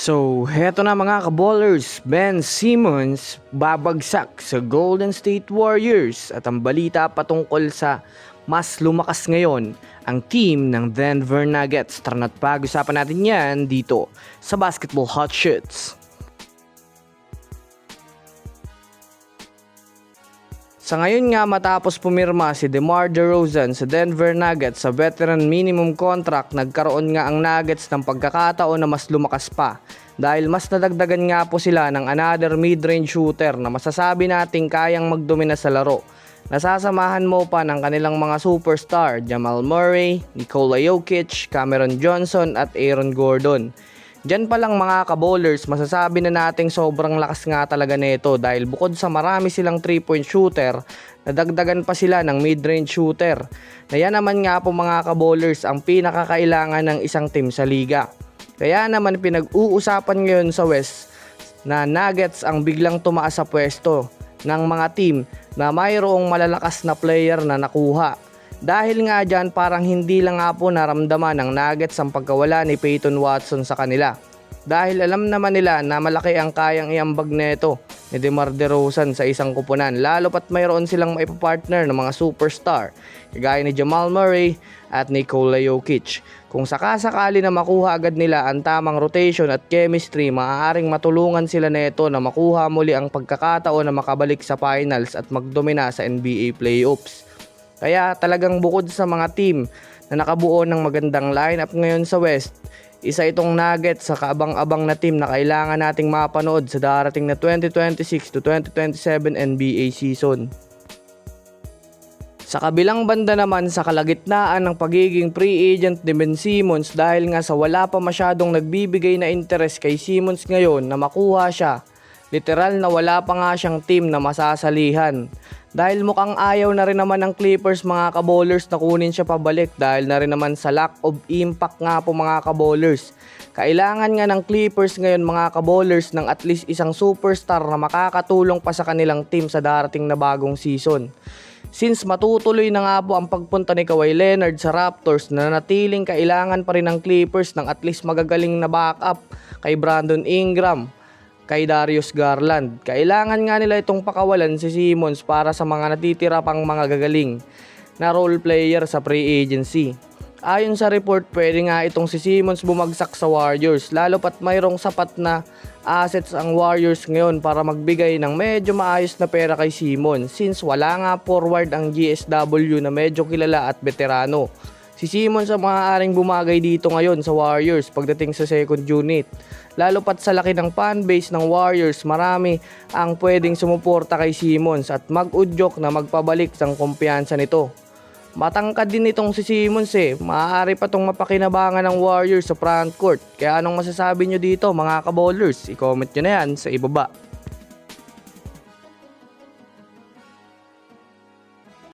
So, heto na mga kaballers, Ben Simmons babagsak sa Golden State Warriors at ang balita patungkol sa mas lumakas ngayon ang team ng Denver Nuggets. Tara na't pag-usapan natin yan dito sa Basketball Hot Shots. Sa ngayon nga matapos pumirma si DeMar DeRozan sa Denver Nuggets sa veteran minimum contract, nagkaroon nga ang Nuggets ng pagkakataon na mas lumakas pa dahil mas nadagdagan nga po sila ng another mid-range shooter na masasabi nating kayang magdomina sa laro. Nasasamahan mo pa ng kanilang mga superstar Jamal Murray, Nikola Jokic, Cameron Johnson at Aaron Gordon. Diyan pa lang mga kaballers, masasabi na nating sobrang lakas nga talaga nito dahil bukod sa marami silang 3-point shooter, nadagdagan pa sila ng mid-range shooter. Na yan naman nga po mga kaballers ang pinakakailangan ng isang team sa liga. Kaya naman pinag-uusapan ngayon sa West na Nuggets ang biglang tumaas sa pwesto ng mga team na mayroong malalakas na player na nakuha. Dahil nga dyan parang hindi lang nga po naramdaman ng Nuggets ang pagkawala ni Peyton Watson sa kanila. Dahil alam naman nila na malaki ang kayang iambag nito ni DeMar DeRozan sa isang kupunan, lalo pat mayroon silang maipapartner ng mga superstar kagaya ni Jamal Murray at Nikola Jokic. Kung sakasakali na makuha agad nila ang tamang rotation at chemistry, maaaring matulungan sila nito na makuha muli ang pagkakataon na makabalik sa finals at magdomina sa NBA playoffs. Kaya talagang bukod sa mga team na nakabuo ng magandang lineup ngayon sa West, isa itong Nuggets sa kaabang-abang na team na kailangan nating mapanood sa darating na 2026 to 2027 NBA season. Sa kabilang banda naman, sa kalagitnaan ng pagiging free agent ni Ben Simmons dahil nga sa wala pa masyadong nagbibigay na interest kay Simmons ngayon na makuha siya, literal na wala pa nga siyang team na masasalihan. Dahil mukhang ayaw na rin naman ng Clippers mga kaballers na kunin siya pabalik dahil na rin naman sa lack of impact nga po mga kaballers. Kailangan nga ng Clippers ngayon mga kaballers ng at least isang superstar na makakatulong pa sa kanilang team sa darating na bagong season. Since matutuloy na nga po ang pagpunta ni Kawhi Leonard sa Raptors, na natiling kailangan pa rin ng Clippers ng at least magagaling na backup kay Brandon Ingram, kay Darius Garland. Kailangan nga nila itong pakawalan si Simmons para sa mga natitira pang mga gagaling na role player sa free agency. Ayon sa report, pwede nga itong si Simmons bumagsak sa Warriors, lalo pat mayroong sapat na assets ang Warriors ngayon para magbigay ng medyo maayos na pera kay Simmons, since wala nga forward ang GSW na medyo kilala at veterano. Si Simmons ang maaaring bumagay dito ngayon sa Warriors pagdating sa second unit. Lalo pat sa laki ng fanbase ng Warriors, marami ang pwedeng sumuporta kay Simmons at mag-udyok na magpabalik ng kumpiyansa nito. Matangkad din itong si Simmons maaari pa itong mapakinabangan ng Warriors sa front court. Kaya anong masasabi nyo dito mga kaballers? I-comment nyo na yan sa ibaba.